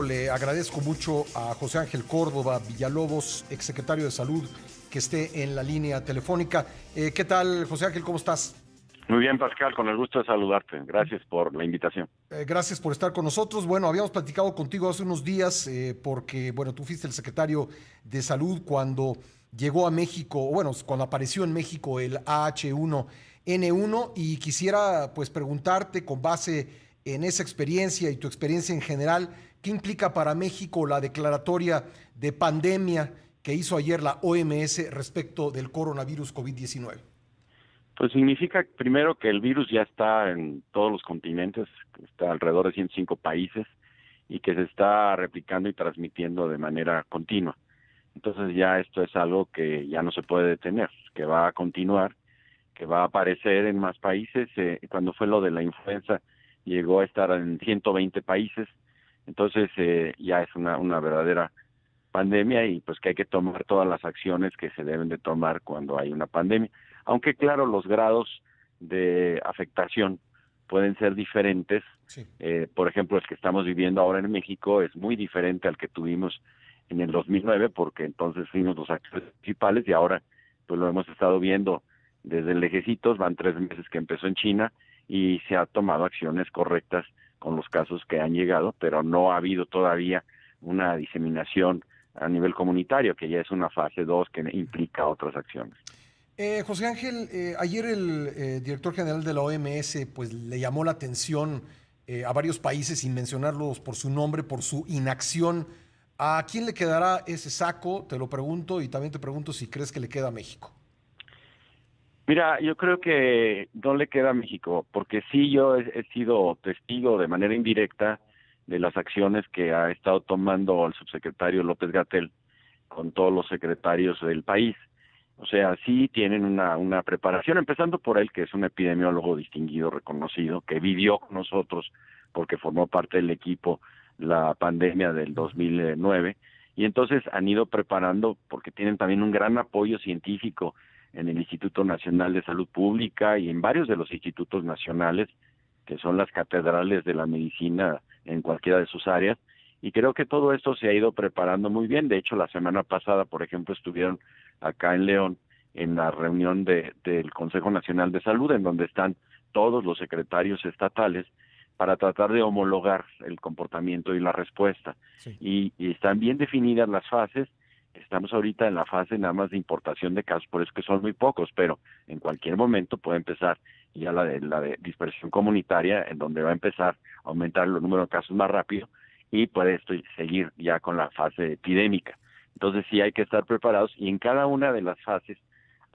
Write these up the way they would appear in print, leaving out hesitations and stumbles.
Le agradezco mucho a José Ángel Córdoba Villalobos, exsecretario de Salud, que esté en la línea telefónica. ¿Qué tal, José Ángel? ¿Cómo estás? Muy bien, Pascal, con el gusto de saludarte. Gracias por la invitación. Gracias por estar con nosotros. Bueno, habíamos platicado contigo hace unos días porque, bueno, tú fuiste el secretario de Salud cuando llegó a México, bueno, cuando apareció en México el AH1N1 y quisiera pues preguntarte con base en esa experiencia y tu experiencia en general, ¿qué implica para México la declaratoria de pandemia que hizo ayer la OMS respecto del coronavirus COVID-19? Pues significa primero que el virus ya está en todos los continentes, está alrededor de 105 países y que se está replicando y transmitiendo de manera continua. Entonces ya esto es algo que ya no se puede detener, que va a continuar, que va a aparecer en más países. Cuando fue lo de la influenza llegó a estar en 120 países, entonces ya es una verdadera pandemia y pues que hay que tomar todas las acciones que se deben de tomar cuando hay una pandemia. Aunque claro, los grados de afectación pueden ser diferentes. Sí. Por ejemplo, el que estamos viviendo ahora en México es muy diferente al que tuvimos en el 2009, porque entonces fuimos los actores principales y ahora pues lo hemos estado viendo desde lejecitos. Van 3 meses que empezó en China y se ha tomado acciones correctas con los casos que han llegado, pero no ha habido todavía una diseminación a nivel comunitario, que ya es una fase 2 que implica otras acciones. José Ángel, ayer el director general de la OMS pues le llamó la atención a varios países, sin mencionarlos por su nombre, por su inacción. ¿A quién le quedará ese saco? Te lo pregunto y también te pregunto si crees que le queda a México. Mira, yo creo que no le queda a México, porque sí yo he sido testigo de manera indirecta de las acciones que ha estado tomando el subsecretario López-Gatell con todos los secretarios del país. O sea, sí tienen una preparación, empezando por él, que es un epidemiólogo distinguido, reconocido, que vivió con nosotros porque formó parte del equipo la pandemia del 2009, y entonces han ido preparando porque tienen también un gran apoyo científico en el Instituto Nacional de Salud Pública y en varios de los institutos nacionales, que son las catedrales de la medicina en cualquiera de sus áreas, y creo que todo esto se ha ido preparando muy bien. De hecho, la semana pasada, por ejemplo, estuvieron acá en León en la reunión del Consejo Nacional de Salud, en donde están todos los secretarios estatales para tratar de homologar el comportamiento y la respuesta. Sí. Y están bien definidas las fases. Estamos ahorita en la fase nada más de importación de casos, por eso que son muy pocos, pero en cualquier momento puede empezar ya la de dispersión comunitaria, en donde va a empezar a aumentar el número de casos más rápido y puede esto seguir ya con la fase epidémica. Entonces sí hay que estar preparados y en cada una de las fases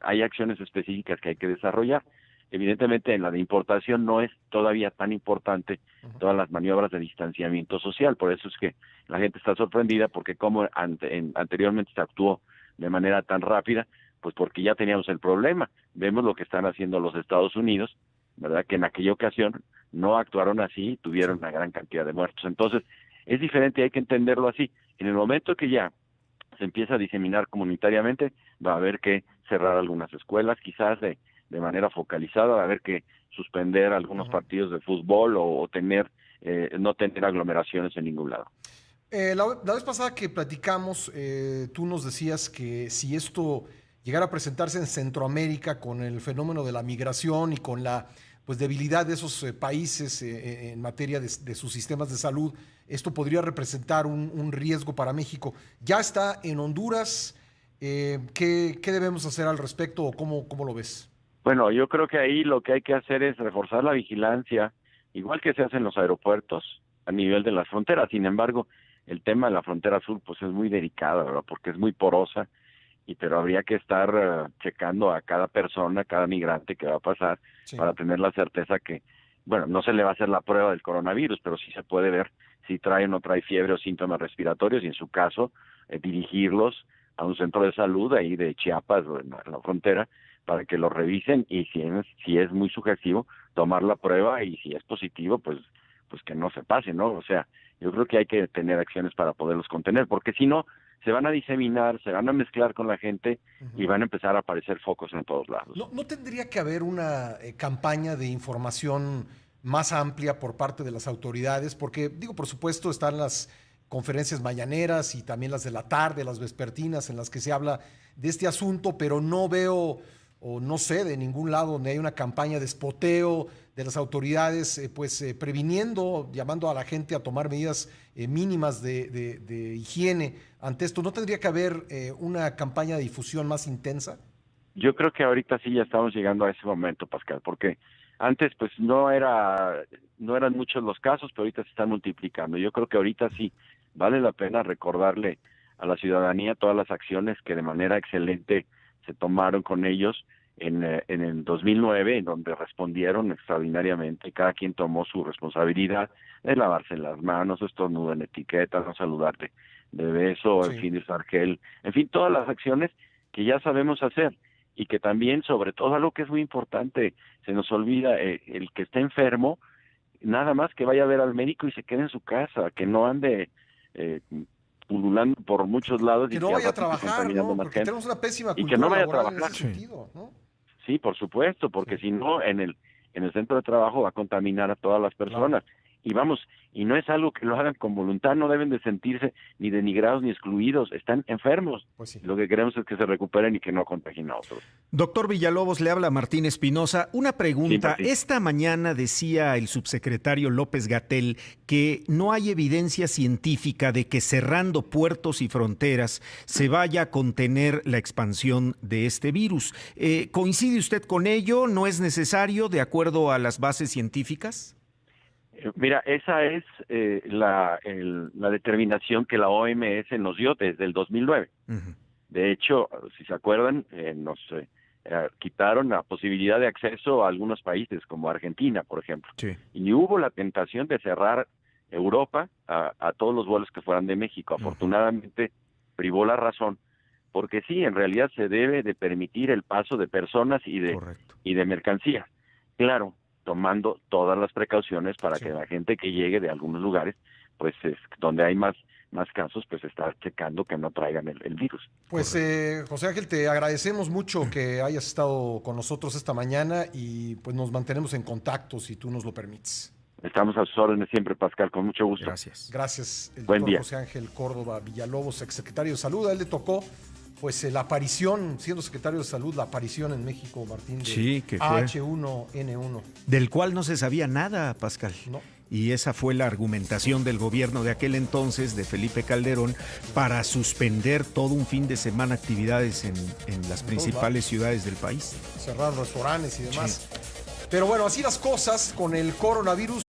hay acciones específicas que hay que desarrollar. Evidentemente en la de importación no es todavía tan importante todas las maniobras de distanciamiento social, por eso es que la gente está sorprendida porque como anteriormente se actuó de manera tan rápida, pues porque ya teníamos el problema. Vemos lo que están haciendo los Estados Unidos, ¿verdad? Que en aquella ocasión no actuaron así y tuvieron una gran cantidad de muertos. Entonces es diferente, hay que entenderlo así. En el momento que ya se empieza a diseminar comunitariamente, va a haber que cerrar algunas escuelas, quizás de manera focalizada, va a haber que suspender algunos partidos de fútbol o tener no tener aglomeraciones en ningún lado. La vez pasada que platicamos, tú nos decías que si esto llegara a presentarse en Centroamérica con el fenómeno de la migración y con la pues, debilidad de esos países en materia de sus sistemas de salud, esto podría representar un riesgo para México. ¿Ya está en Honduras? ¿Qué debemos hacer al respecto o cómo lo ves? Bueno, yo creo que ahí lo que hay que hacer es reforzar la vigilancia, igual que se hace en los aeropuertos, a nivel de las fronteras. Sin embargo, el tema de la frontera sur pues es muy delicado, ¿verdad? Porque es muy porosa, pero habría que estar checando a cada persona, cada migrante que va a pasar, Sí. para tener la certeza que, bueno, no se le va a hacer la prueba del coronavirus, pero sí se puede ver si trae o no trae fiebre o síntomas respiratorios, y en su caso, dirigirlos a un centro de salud ahí de Chiapas o en la frontera, para que lo revisen, y si es muy sugestivo, tomar la prueba, y si es positivo, pues que no se pase, ¿no? O sea, yo creo que hay que tener acciones para poderlos contener, porque si no, se van a diseminar, se van a mezclar con la gente y van a empezar a aparecer focos en todos lados. ¿No tendría que haber una campaña de información más amplia por parte de las autoridades? Porque, digo, por supuesto, están conferencias mañaneras y también las de la tarde, las vespertinas, en las que se habla de este asunto, pero no veo o no sé de ningún lado donde hay una campaña de espoteo de las autoridades, previniendo, llamando a la gente a tomar medidas mínimas de higiene ante esto. ¿No tendría que haber una campaña de difusión más intensa? Yo creo que ahorita sí ya estamos llegando a ese momento, Pascal, porque antes pues no eran muchos los casos, pero ahorita se están multiplicando. Yo creo que ahorita sí vale la pena recordarle a la ciudadanía todas las acciones que de manera excelente se tomaron con ellos en el 2009, en donde respondieron extraordinariamente. Cada quien tomó su responsabilidad de lavarse las manos, estornudo en etiqueta, no saludarte de beso, Sí. en fin, de usar gel, en fin, todas las acciones que ya sabemos hacer y que también, sobre todo, algo que es muy importante, se nos olvida, el que esté enfermo, nada más que vaya a ver al médico y se quede en su casa, que no ande pululando por muchos lados Que y no que al vaya a ratito trabajar, contaminando ¿no? más Porque gente. tenemos una pésima Y que cultura no vaya a laboral en trabajar. ese sentido, ¿no? Sí, por supuesto, porque Sí. si no, en el centro de trabajo va a contaminar a todas las personas. Y vamos, y no es algo que lo hagan con voluntad, no deben de sentirse ni denigrados ni excluidos, están enfermos. Pues sí. Lo que queremos es que se recuperen y que no contagien a otros. Doctor Villalobos, le habla Martín Espinosa. Una Sí, pregunta. Martín. Esta mañana decía el subsecretario López-Gatell que no hay evidencia científica de que cerrando puertos y fronteras se vaya a contener la expansión de este virus. ¿Coincide usted con ello? ¿No es necesario de acuerdo a las bases científicas? Mira, esa es la determinación que la OMS nos dio desde el 2009. Uh-huh. De hecho, si se acuerdan, nos quitaron la posibilidad de acceso a algunos países, como Argentina, por ejemplo. Sí. Y hubo la tentación de cerrar Europa a todos los vuelos que fueran de México. Afortunadamente, privó la razón, porque sí, en realidad se debe de permitir el paso de personas y de mercancías. Claro, tomando todas las precauciones para que la gente que llegue de algunos lugares, pues donde hay más casos, pues está checando que no traigan el virus. Pues José Ángel, te agradecemos mucho que hayas estado con nosotros esta mañana y pues nos mantenemos en contacto si tú nos lo permites. Estamos a sus órdenes siempre, Pascal, con mucho gusto. Gracias. Gracias, el Buen doctor día. José Ángel Córdoba Villalobos, exsecretario de Salud. A él le tocó pues la aparición, siendo secretario de Salud, la aparición en México, Martín, de Sí, que fue. H1N1. Del cual no se sabía nada, Pascal. No. Y esa fue la argumentación del gobierno de aquel entonces, de Felipe Calderón, para suspender todo un fin de semana actividades en las principales ciudades del país. Cerrar restaurantes y demás. Sí. Pero bueno, así las cosas con el coronavirus.